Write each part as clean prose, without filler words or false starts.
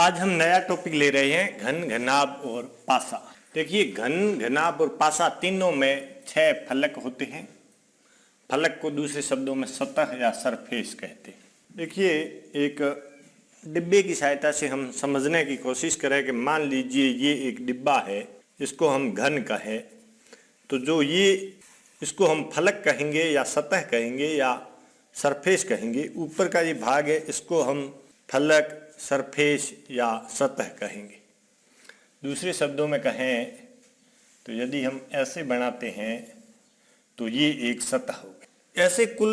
आज हम नया टॉपिक ले रहे हैं घन, घनाभ और पासा। देखिए, घन, घनाभ और पासा तीनों में 6 फलक होते हैं। फलक को दूसरे शब्दों में सतह या सरफेस कहते हैं। देखिए, एक डिब्बे की सहायता से हम समझने की कोशिश करें कि मान लीजिए ये एक डिब्बा है, इसको हम घन कहें, तो जो ये इसको हम फलक कहेंगे या सतह कहेंगे या सरफेस कहेंगे। ऊपर का ये भाग है, इसको हम फलक, सरफेस या सतह कहेंगे। दूसरे शब्दों में कहें तो यदि हम ऐसे बनाते हैं तो ये एक सतह होगी। ऐसे कुल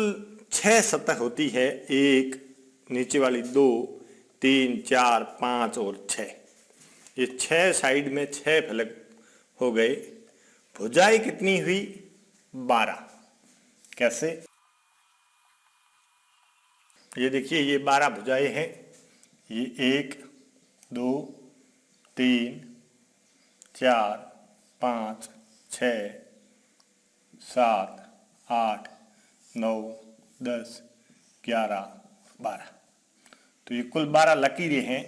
6 सतह होती है, 1, नीचे वाली 2, 3, 4, 5 और 6। ये 6 साइड में 6 फलक हो गए। भुजाएं कितनी हुई? 12। कैसे? ये देखिए, ये 12 भुजाएं हैं। ये 1, 2, 3, 4, 5, 6, 7, 8, 9, 10, 11, 12। तो ये कुल 12 लकीरें हैं।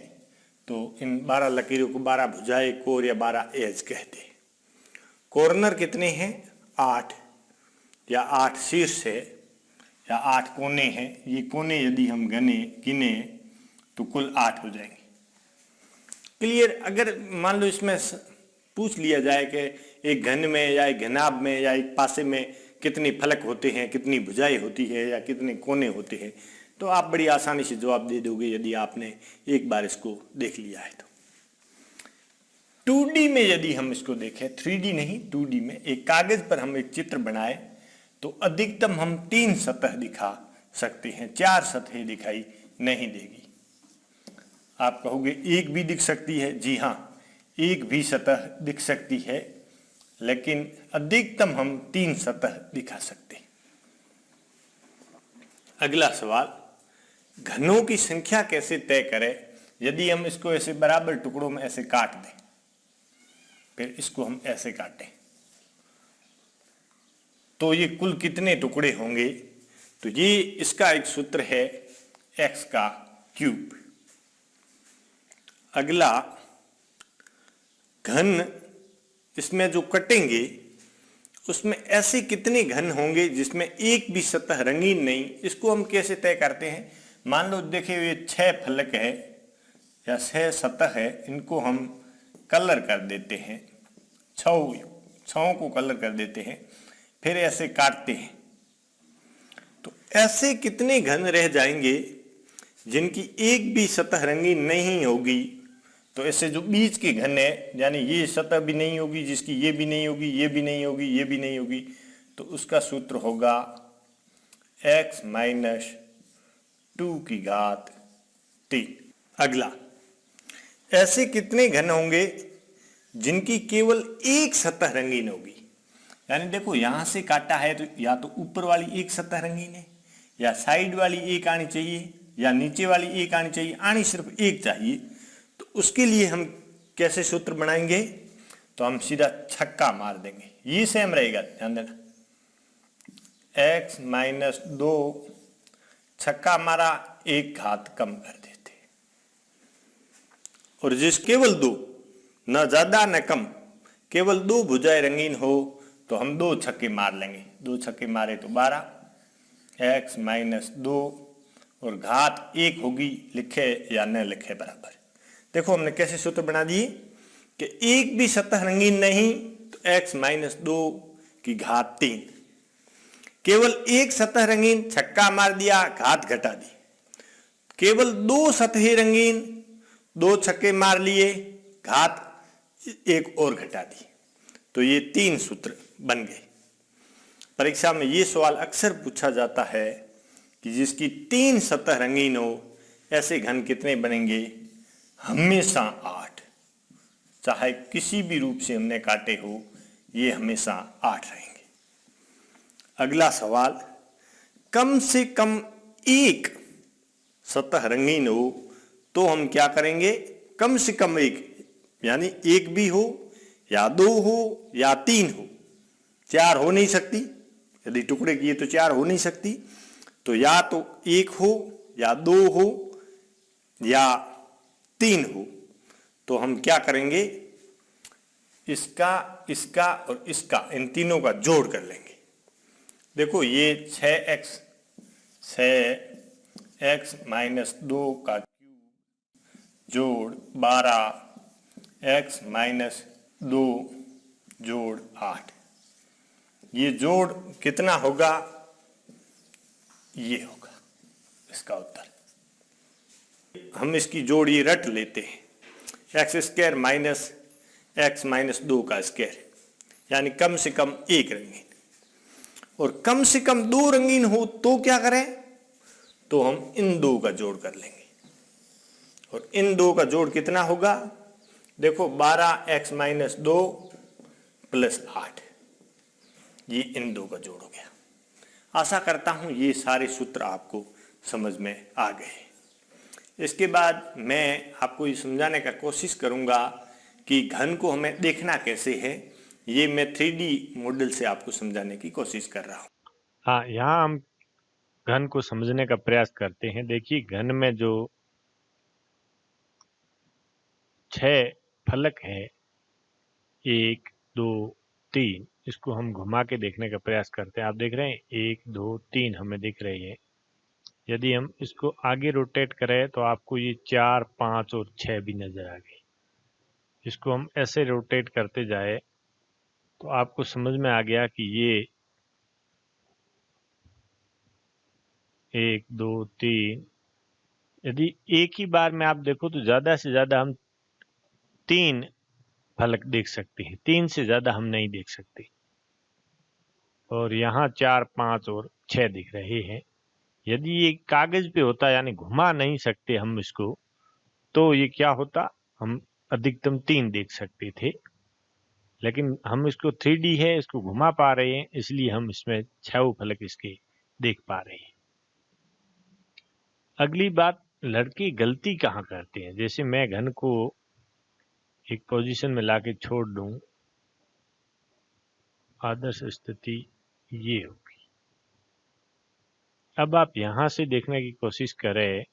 तो इन 12 लकीरों को 12 भुजाएं, कोर या 12 एज कहते हैं। कॉर्नर कितने हैं? 8 या 8 शीर्ष है या 8 कोने हैं। ये कोने यदि हम गिने तो कुल 8 हो जाएंगे। क्लियर? अगर मान लो इसमें पूछ लिया जाए कि एक घन में या एक घनाभ में या एक पासे में कितने फलक होते हैं, कितनी भुजाएं होती है या कितने कोने होते हैं, तो आप बड़ी आसानी से जवाब दे दोगे यदि आपने एक बार इसको देख लिया है तो। 2D में यदि हम इसको देखें, 3D नहीं, 2D में एक कागज पर हम एक चित्र बनाए तो अधिकतम हम 3 सतह दिखा सकते हैं, 4 सतहें दिखाई नहीं देगी। आप कहोगे एक भी दिख सकती है। जी हाँ, एक भी सतह दिख सकती है, लेकिन अधिकतम हम 3 सतह दिखा सकते हैं। अगला सवाल, घनों की संख्या कैसे तय करें? यदि हम इसको ऐसे बराबर टुकड़ों में ऐसे काट दें, फिर इसको हम ऐसे काटें, तो ये कुल कितने टुकड़े होंगे? तो ये इसका एक सूत्र है x का क्यूब। अगला, घन, इसमें जो कटेंगे उसमें ऐसे कितने घन होंगे जिसमें एक भी सतह रंगीन नहीं? इसको हम कैसे तय करते हैं? मान लो देखिए, ये 6 फलक है या 6 सतह है, इनको हम कलर कर देते हैं, छहों को कलर कर देते हैं, फिर ऐसे काटते हैं, तो ऐसे कितने घन रह जाएंगे जिनकी एक भी सतह रंगीन नहीं होगी? तो ऐसे जो बीच के घन है, यानी ये सतह भी नहीं होगी, जिसकी ये भी नहीं होगी, ये भी नहीं होगी, ये भी नहीं होगी, तो उसका सूत्र होगा x - 2⁻³ अगला, ऐसे कितने घन होंगे जिनकी केवल एक सतह रंगीन होगी? यानी देखो, यहां से काटा है तो या तो ऊपर वाली एक सतह रंगीन है, या साइड वाली एक आनी चाहिए, या नीचे वाली एक आनी चाहिए, आनी सिर्फ एक चाहिए। तो उसके लिए हम कैसे सूत्र बनाएंगे? तो हम सीधा छक्का मार देंगे। ये सेम रहेगा, ध्यान देना, x - 2, छक्का मारा, 1 घात कम कर देते। और जिस केवल 2, न ज्यादा न कम, केवल 2 भुजाएं रंगीन हो तो हम 2 छक्के मार लेंगे। 2 छक्के मारे तो 12, x - 2 और घात 1 होगी, लिखे या न लिखे बराबर। देखो, हमने कैसे सूत्र बना दिए कि एक भी सतह रंगीन नहीं तो x - 2⁻3, केवल एक सतह रंगीन, छक्का मार दिया, घात घटा दी, केवल 2 सतहें रंगीन, 2 छक्के मार लिए, घात 1 और घटा दी। तो ये 3 सूत्र बन गए। परीक्षा में ये सवाल अक्सर पूछा जाता है कि जिसकी 3 सतह रंगीन हो, ऐसे घन कितने बनेंगे? हमेशा 8, चाहे किसी भी रूप से हमने काटे हो, ये हमेशा 8 रहेंगे। अगला सवाल, कम से कम एक सतह रंगीन हो तो हम क्या करेंगे? कम से कम एक, यानी एक भी हो या 2 हो या 3 हो, 4 हो नहीं सकती। यदि टुकड़े किए तो 4 हो नहीं सकती। तो या तो 1 हो या 2 हो या 3 हो तो हम क्या करेंगे, इसका, इसका और इसका, इन तीनों का जोड़ कर लेंगे। देखो ये 6x माइनस 2 का क्यूब जोड़ 12x माइनस 2 जोड़ 8, ये जोड़ कितना होगा, ये होगा इसका उत्तर। हम इसकी जोड़ ये रट लेते हैं, x square minus x minus 2 का स्क्वायर, यानी कम से कम एक रंगीन, और कम से कम 2 रंगीन हो तो क्या करें, तो हम इन 2 का जोड़ कर लेंगे, और इन 2 का जोड़ कितना होगा, देखो 12x माइनस 2 प्लस 8, ये इन 2 का जोड़ हो गया। आशा करता हूं ये सारे सूत्र आपको समझ में आ गए। इसके बाद मैं आपको ये समझाने का कोशिश करूंगा कि घन को हमें देखना कैसे है, ये मैं 3D मॉडल से आपको समझाने की कोशिश कर रहा हूँ। हाँ, यहाँ हम घन को समझने का प्रयास करते हैं। देखिए घन में जो 6 फलक है, 1 2 3, इसको हम घुमा के देखने का प्रयास करते हैं। आप देख रहे हैं 1 2 3 हमें दिख रही है। यदि हम इसको आगे रोटेट करें तो आपको ये 4 5 और 6 भी नजर आ गई। इसको हम ऐसे रोटेट करते जाए तो आपको समझ में आ गया कि ये 1 2 3, यदि एक ही बार में आप देखो तो ज्यादा से ज्यादा हम 3 फलक देख सकते हैं, 3 से ज्यादा हम नहीं देख सकते। और यहाँ 4 5 और 6 दिख रहे हैं। यदि ये कागज पे होता, यानी घुमा नहीं सकते हम इसको, तो ये क्या होता, हम अधिकतम 3 देख सकते थे। लेकिन हम इसको 3D है, इसको घुमा पा रहे हैं, इसलिए हम इसमें 6 फलक इसके देख पा रहे हैं। अगली बात, लड़के गलती कहाँ करते हैं। जैसे मैं घन को एक पोजीशन में लाके छोड़ दूं, आदर्श स्थिति ये होगी। अब आप यहां से देखने की कोशिश करें,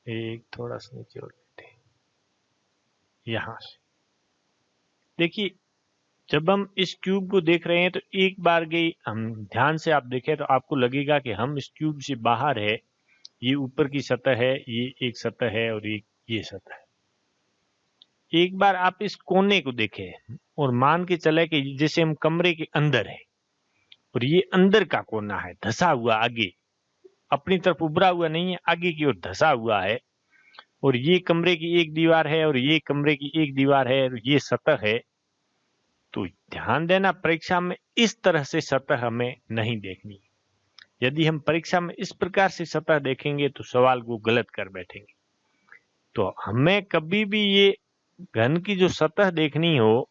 एक थोड़ा सा नीचे और लेते हैं, यहां से देखिए, जब हम इस क्यूब को देख रहे हैं तो एक बार गई, हम ध्यान से आप देखें तो आपको लगेगा कि हम इस क्यूब से बाहर है, ये ऊपर की सतह है, ये एक सतह है और ये सतह है। एक बार आप इस कोने को देखें और मान के चले कि जैसे हम कमरे के अंदर है और ये अंदर का कोना है, धसा हुआ, आगे अपनी तरफ उभरा हुआ नहीं है, आगे की ओर धसा हुआ है, और ये कमरे की एक दीवार है और ये कमरे की एक दीवार है और ये सतह है। तो ध्यान देना, परीक्षा में इस तरह से सतह हमें नहीं देखनी। यदि हम परीक्षा में इस प्रकार से सतह देखेंगे तो सवाल को गलत कर बैठेंगे। तो हमें कभी भी ये घन की जो सतह देखनी हो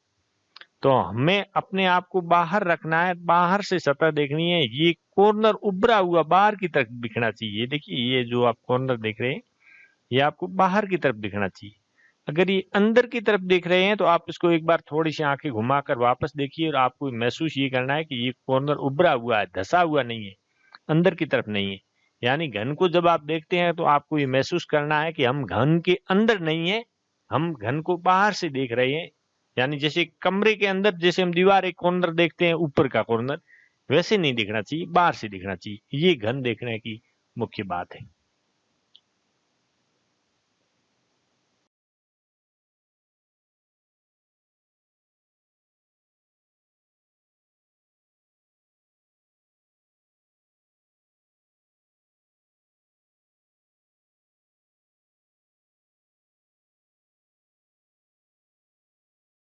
तो हमें अपने आप को बाहर रखना है, बाहर से सतह देखनी है। ये कॉर्नर उभरा हुआ बाहर की तरफ दिखना चाहिए। देखिए ये जो आप कॉर्नर देख रहे हैं ये आपको बाहर की तरफ दिखना चाहिए। अगर ये अंदर की तरफ देख रहे हैं तो आप इसको एक बार थोड़ी सी आंखें घुमाकर वापस देखिए और आपको महसूस ये करना है कि ये कॉर्नर उभरा हुआ है, धसा हुआ नहीं है, अंदर की तरफ नहीं है। यानी घन को जब आप देखते हैं तो आपको ये महसूस करना है कि हम घन के अंदर नहीं है, हम घन को बाहर से देख रहे हैं। यानी जैसे कमरे के अंदर जैसे हम दीवार एक कॉर्नर देखते हैं, ऊपर का कॉर्नर, वैसे नहीं दिखना चाहिए, बाहर से दिखना चाहिए। ये घन देखने की मुख्य बात है।